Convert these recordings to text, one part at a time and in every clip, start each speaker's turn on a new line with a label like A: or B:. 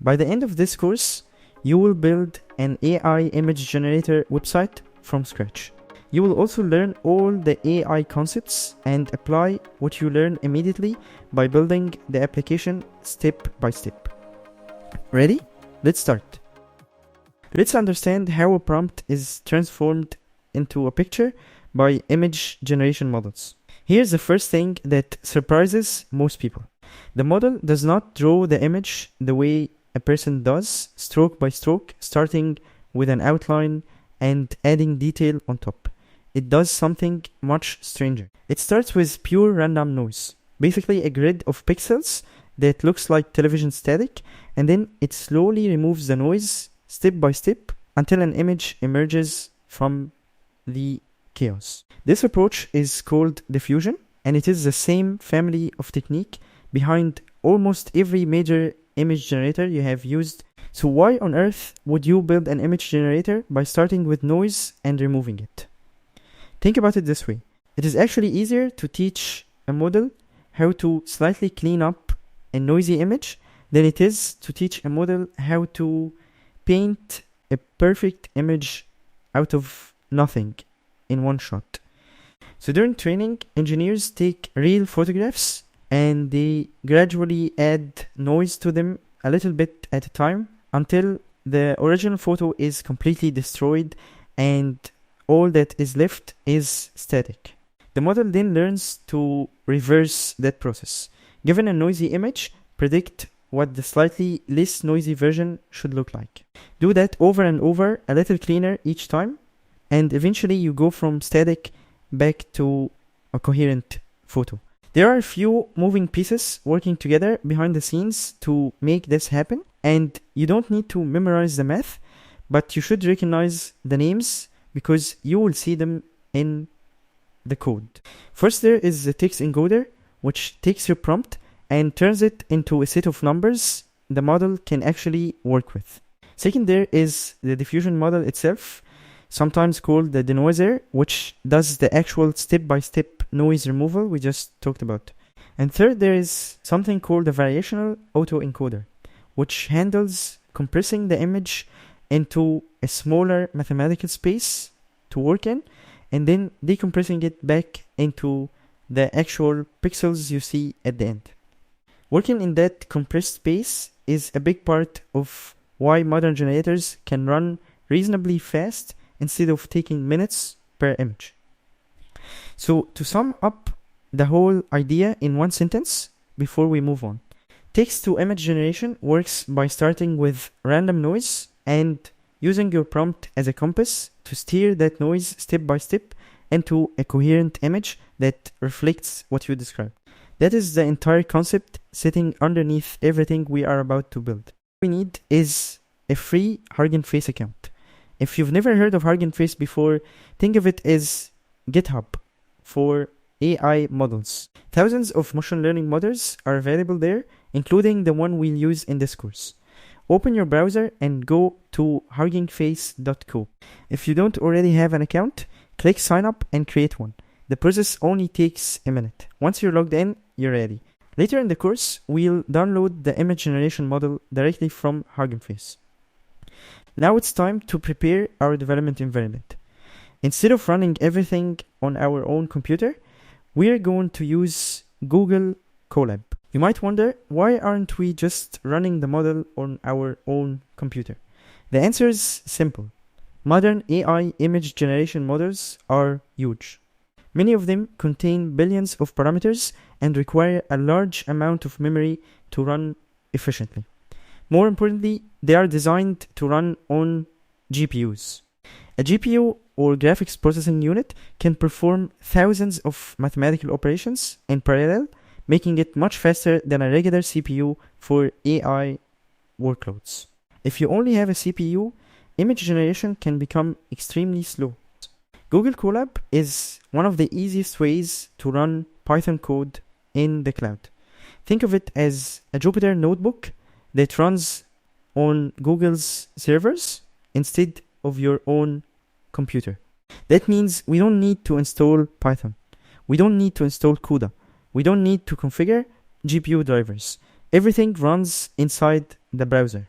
A: By the end of this course, you will build an AI image generator website from scratch. You will also learn all the AI concepts and apply what you learn immediately by building the application step by step. Ready? Let's start. Let's understand how a prompt is transformed into a picture by image generation models. Here's the first thing that surprises most people. The model does not draw the image the way a person does, stroke by stroke, starting with an outline and adding detail on top. It does something much stranger. It starts with pure random noise, basically a grid of pixels that looks like television static, and then it slowly removes the noise step by step until an image emerges from the chaos. This approach is called diffusion, and it is the same family of technique behind almost every major image generator you have used. So why on earth would you build an image generator by starting with noise and removing it? Think about it this way. It is actually easier to teach a model how to slightly clean up a noisy image than it is to teach a model how to paint a perfect image out of nothing in one shot. So during training, engineers take real photographs and they gradually add noise to them a little bit at a time until the original photo is completely destroyed and all that is left is static. The model then learns to reverse that process. Given a noisy image, predict what the slightly less noisy version should look like. Do that over and over, a little cleaner each time, and eventually you go from static back to a coherent photo. There are a few moving pieces working together behind the scenes to make this happen, and you don't need to memorize the math, but you should recognize the names because you will see them in the code. First, there is the text encoder, which takes your prompt and turns it into a set of numbers the model can actually work with. Second, there is the diffusion model itself, sometimes called the denoiser, which does the actual step-by-step noise removal we just talked about. And third, there is something called the variational autoencoder, which handles compressing the image into a smaller mathematical space to work in, and then decompressing it back into the actual pixels you see at the end. Working in that compressed space is a big part of why modern generators can run reasonably fast instead of taking minutes per image. So to sum up the whole idea in one sentence before we move on, text-to-image generation works by starting with random noise and using your prompt as a compass to steer that noise step by step into a coherent image that reflects what you described. That is the entire concept sitting underneath everything we are about to build. What we need is a free HuggingFace account. If you've never heard of HuggingFace before, think of it as GitHub for AI models. Thousands of machine learning models are available there, including the one we'll use in this course. Open your browser and go to huggingface.co. If you don't already have an account, click sign up and create one. The process only takes a minute. Once you're logged in, you're ready. Later in the course, we'll download the image generation model directly from HuggingFace. Now it's time to prepare our development environment. Instead of running everything on our own computer, we're going to use Google Colab. You might wonder, why aren't we just running the model on our own computer? The answer is simple. Modern AI image generation models are huge. Many of them contain billions of parameters and require a large amount of memory to run efficiently. More importantly, they are designed to run on GPUs. A GPU, or graphics processing unit, can perform thousands of mathematical operations in parallel, making it much faster than a regular CPU for AI workloads. If you only have a CPU, image generation can become extremely slow. Google Colab is one of the easiest ways to run Python code in the cloud. Think of it as a Jupyter notebook that runs on Google's servers instead of your own computer. That means we don't need to install Python. We don't need to install CUDA. We don't need to configure GPU drivers. Everything runs inside the browser.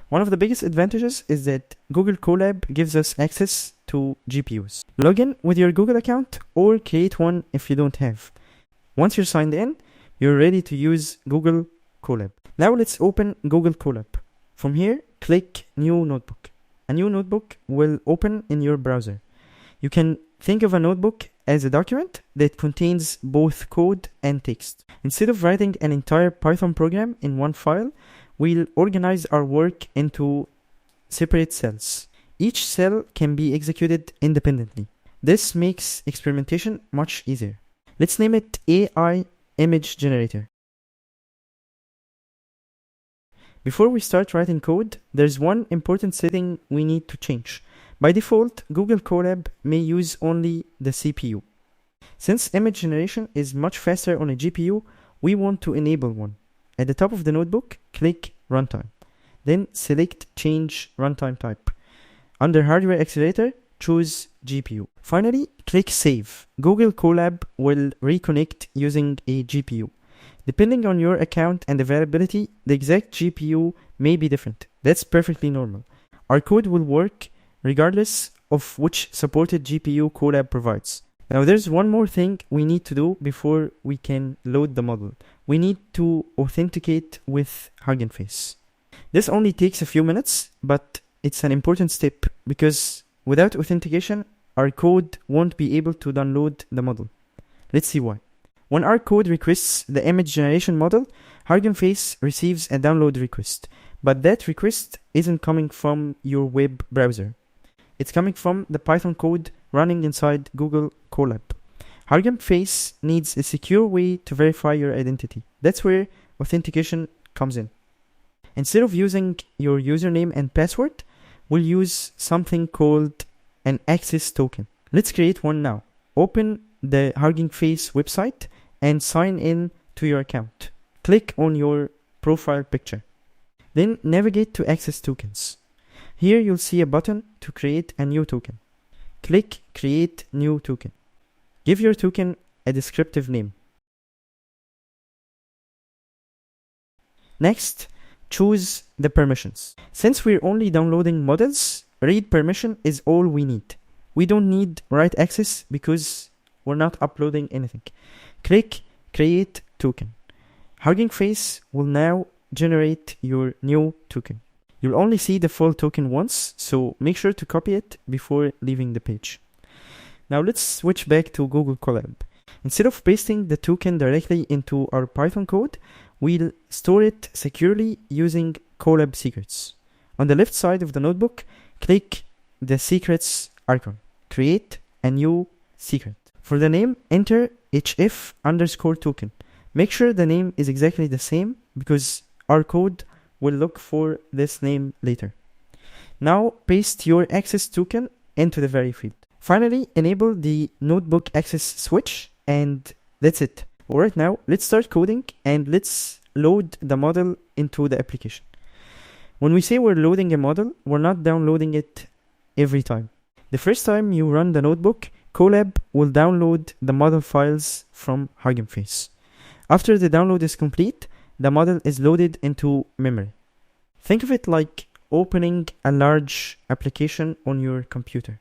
A: One of the biggest advantages is that Google Colab gives us access to GPUs. Log in with your Google account or create one if you don't have. Once you're signed in, you're ready to use Google Colab. Now let's open Google Colab. From here, click New Notebook. A new notebook will open in your browser. You can think of a notebook as a document that contains both code and text. Instead of writing an entire Python program in one file, we'll organize our work into separate cells. Each cell can be executed independently. This makes experimentation much easier. Let's name it AI Image Generator. Before we start writing code, there's one important setting we need to change. By default, Google Colab may use only the CPU. Since image generation is much faster on a GPU, we want to enable one. At the top of the notebook, click Runtime. Then select Change Runtime Type. Under Hardware Accelerator, choose GPU. Finally, click Save. Google Colab will reconnect using a GPU. Depending on your account and availability, the exact GPU may be different. That's perfectly normal. Our code will work regardless of which supported GPU Colab provides. Now there's one more thing we need to do before we can load the model. We need to authenticate with HuggingFace. This only takes a few minutes, but it's an important step because without authentication, our code won't be able to download the model. Let's see why. When our code requests the image generation model, HuggingFace receives a download request, but that request isn't coming from your web browser. It's coming from the Python code running inside Google Colab. HuggingFace needs a secure way to verify your identity. That's where authentication comes in. Instead of using your username and password, we'll use something called an access token. Let's create one now. Open the HuggingFace website and sign in to your account. Click on your profile picture. Then navigate to Access Tokens. Here you'll see a button to create a new token. Click Create New Token. Give your token a descriptive name. Next, choose the permissions. Since we're only downloading models, read permission is all we need. We don't need write access because we're not uploading anything. Click Create Token. HuggingFace will now generate your new token. You'll only see the full token once, so make sure to copy it before leaving the page. Now let's switch back to Google Colab. Instead of pasting the token directly into our Python code, we'll store it securely using Colab secrets. On the left side of the notebook, click the secrets icon. Create a new secret. For the name, enter HF_token. Make sure the name is exactly the same because our code will look for this name later. Now paste your access token into the vary field. Finally, enable the notebook access switch and that's it. Alright, now let's start coding and let's load the model into the application. When we say we're loading a model, we're not downloading it every time. The first time you run the notebook, Colab will download the model files from HuggingFace. After the download is complete, the model is loaded into memory. Think of it like opening a large application on your computer.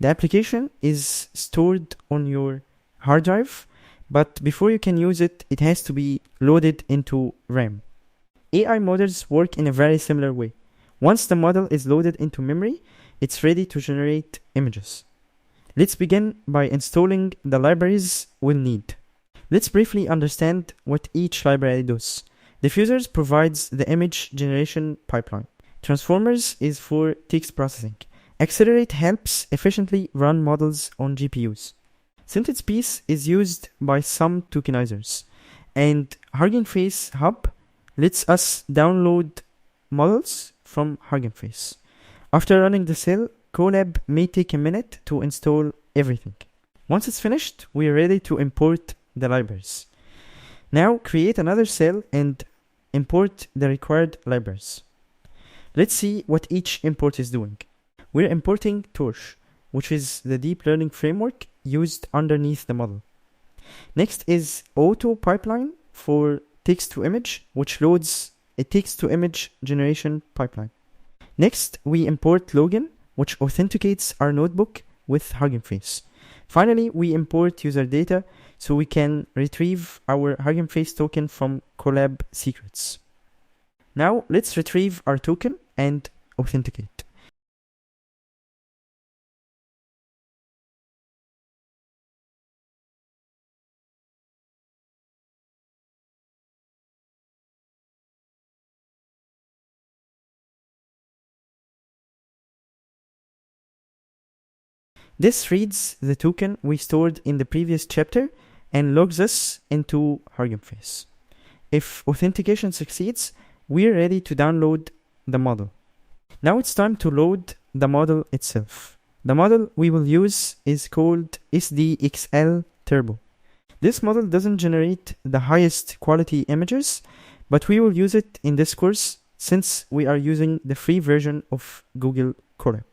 A: The application is stored on your hard drive, but before you can use it, it has to be loaded into RAM. AI models work in a very similar way. Once the model is loaded into memory, it's ready to generate images. Let's begin by installing the libraries we'll need. Let's briefly understand what each library does. Diffusers provides the image generation pipeline. Transformers is for text processing. Accelerate helps efficiently run models on GPUs. Sentence piece is used by some tokenizers. And HuggingFace Hub lets us download models from HuggingFace. After running the cell, Colab may take a minute to install everything. Once it's finished, we are ready to import the libraries. Now create another cell and import the required libraries. Let's see what each import is doing. We're importing Torch, which is the deep learning framework used underneath the model. Next is Auto Pipeline for text to image, which loads a text-to-image generation pipeline. Next, we import login, which authenticates our notebook with HuggingFace. Finally, we import user data so we can retrieve our HuggingFace token from Colab secrets. Now, let's retrieve our token and authenticate. This reads the token we stored in the previous chapter and logs us into HuggingFace. If authentication succeeds, we're ready to download the model. Now it's time to load the model itself. The model we will use is called SDXL Turbo. This model doesn't generate the highest quality images, but we will use it in this course since we are using the free version of Google Colab.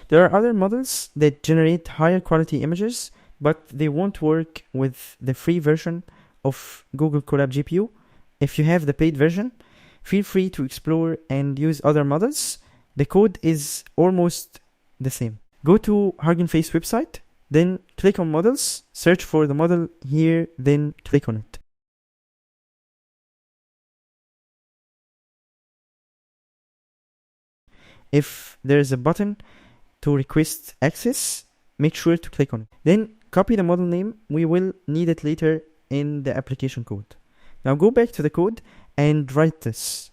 A: There are other models that generate higher quality images, but they won't work with the free version of Google Colab GPU. If you have the paid version, feel free to explore and use other models. The code is almost the same. Go to HuggingFace website, then click on models, search for the model here, then click on it. If there is a button to request access, make sure to click on it. Then copy the model name. We will need it later in the application code. Now go back to the code and write this.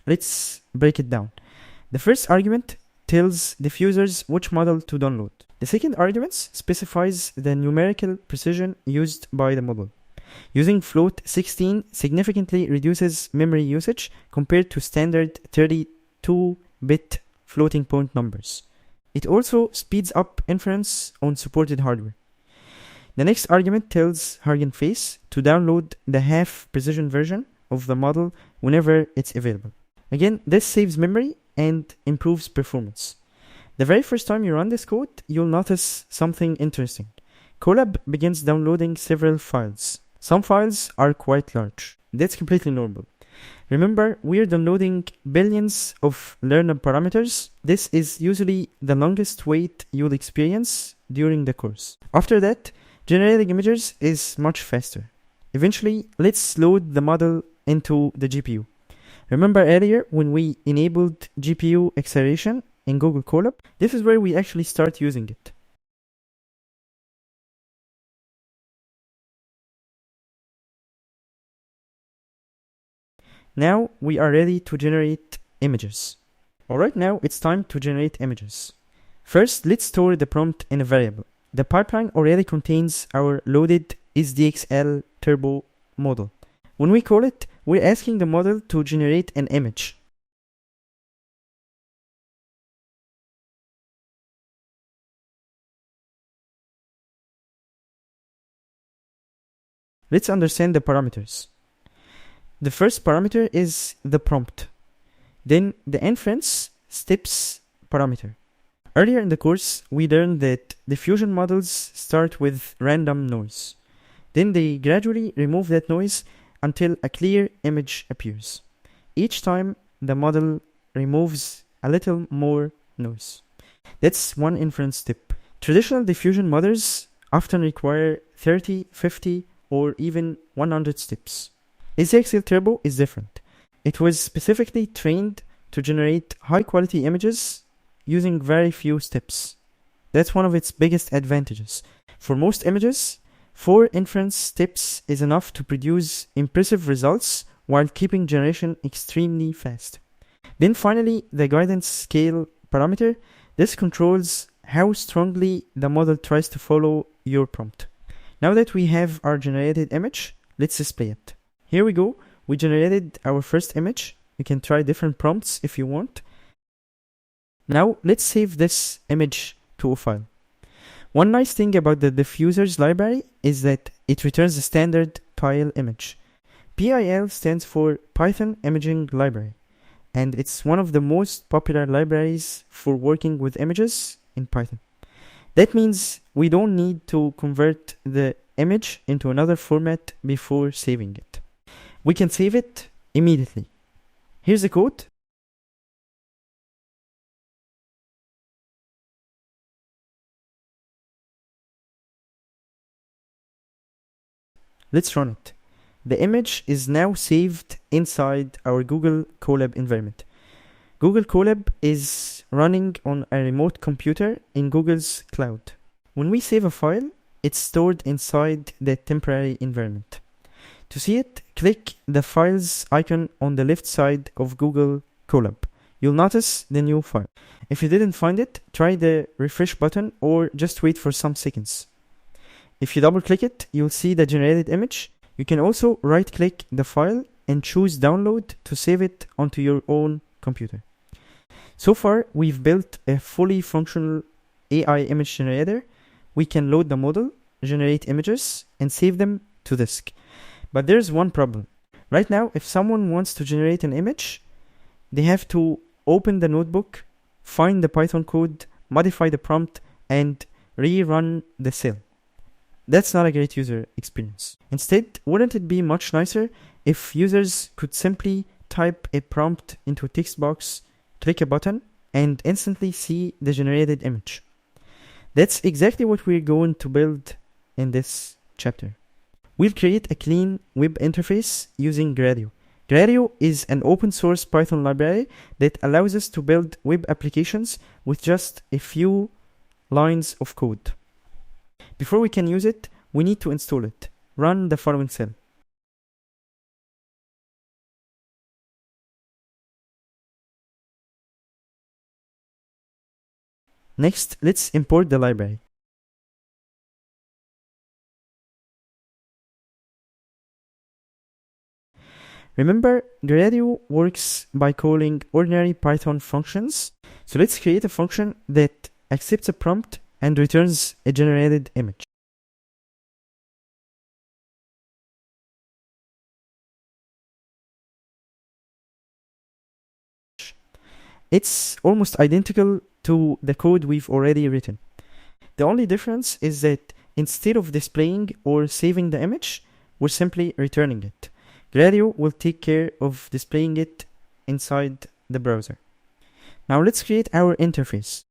A: Let's break it down. The first argument tells diffusers which model to download. The second argument specifies the numerical precision used by the model. Using float 16 significantly reduces memory usage compared to standard 32-bit floating point numbers. It also speeds up inference on supported hardware. The next argument tells HuggingFace to download the half-precision version of the model whenever it's available. Again, this saves memory and improves performance. The very first time you run this code, you'll notice something interesting. Colab begins downloading several files. Some files are quite large. That's completely normal. Remember, we're downloading billions of learner parameters. This is usually the longest wait you'll experience during the course. After that, generating images is much faster. Eventually, let's load the model into the GPU. Remember earlier when we enabled GPU acceleration in Google Colab? This is where we actually start using it. Now we are ready to generate images. Alright, now it's time to generate images. First, let's store the prompt in a variable. The pipeline already contains our loaded SDXL Turbo model. When we call it, we're asking the model to generate an image. Let's understand the parameters. The first parameter is the prompt. Then the inference steps parameter. Earlier in the course, we learned that diffusion models start with random noise. Then they gradually remove that noise until a clear image appears. Each time, the model removes a little more noise. That's one inference step. Traditional diffusion models often require 30, 50, or even 100 steps. SDXL Turbo is different. It was specifically trained to generate high-quality images using very few steps. That's one of its biggest advantages. For most images, 4 inference steps is enough to produce impressive results while keeping generation extremely fast. Then finally, the guidance scale parameter. This controls how strongly the model tries to follow your prompt. Now that we have our generated image, let's display it. Here we go. We generated our first image. You can try different prompts if you want. Now let's save this image to a file. One nice thing about the Diffusers library is that it returns the standard PIL image. PIL stands for Python Imaging Library, and it's one of the most popular libraries for working with images in Python. That means we don't need to convert the image into another format before saving it. We can save it immediately. Here's the code. Let's run it. The image is now saved inside our Google Colab environment. Google Colab is running on a remote computer in Google's cloud. When we save a file, it's stored inside the temporary environment. To see it, click the files icon on the left side of Google Colab. You'll notice the new file. If you didn't find it, try the refresh button or just wait for some seconds. If you double click it, you'll see the generated image. You can also right click the file and choose download to save it onto your own computer. So far, we've built a fully functional AI image generator. We can load the model, generate images, and save them to disk. But there's one problem. Right now, if someone wants to generate an image, they have to open the notebook, find the Python code, modify the prompt, and rerun the cell. That's not a great user experience. Instead, wouldn't it be much nicer if users could simply type a prompt into a text box, click a button, and instantly see the generated image? That's exactly what we're going to build in this chapter. We'll create a clean web interface using Gradio. Gradio is an open source Python library that allows us to build web applications with just a few lines of code. Before we can use it, we need to install it. Run the following cell. Next, let's import the library. Remember, Gradio works by calling ordinary Python functions. So let's create a function that accepts a prompt and returns a generated image. It's almost identical to the code we've already written. The only difference is that instead of displaying or saving the image, we're simply returning it. Gradio will take care of displaying it inside the browser. Now let's create our interface.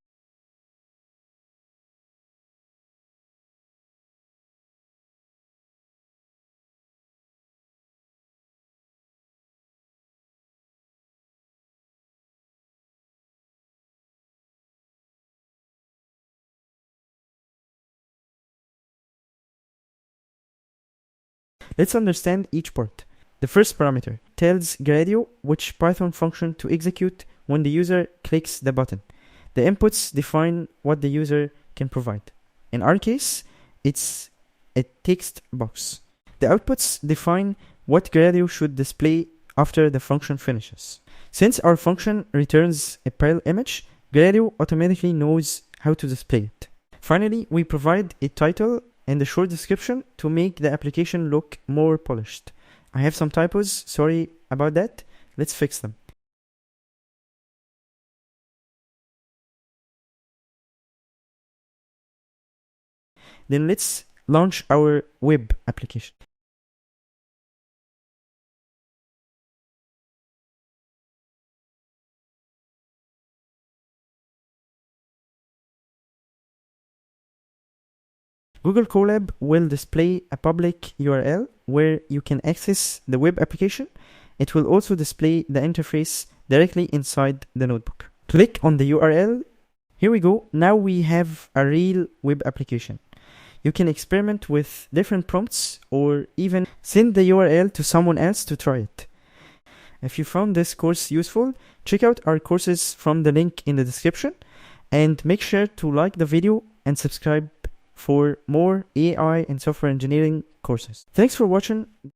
A: Let's understand each part. The first parameter tells Gradio which Python function to execute when the user clicks the button. The inputs define what the user can provide. In our case, it's a text box. The outputs define what Gradio should display after the function finishes. Since our function returns a PIL image, Gradio automatically knows how to display it. Finally, we provide a title and a short description to make the application look more polished. I have some typos, sorry about that. Let's fix them. Then let's launch our web application. Google Colab will display a public URL where you can access the web application. It will also display the interface directly inside the notebook. Click on the URL. Here we go. Now we have a real web application. You can experiment with different prompts or even send the URL to someone else to try it. If you found this course useful, check out our courses from the link in the description and make sure to like the video and subscribe for more AI and software engineering courses. Thanks for watching.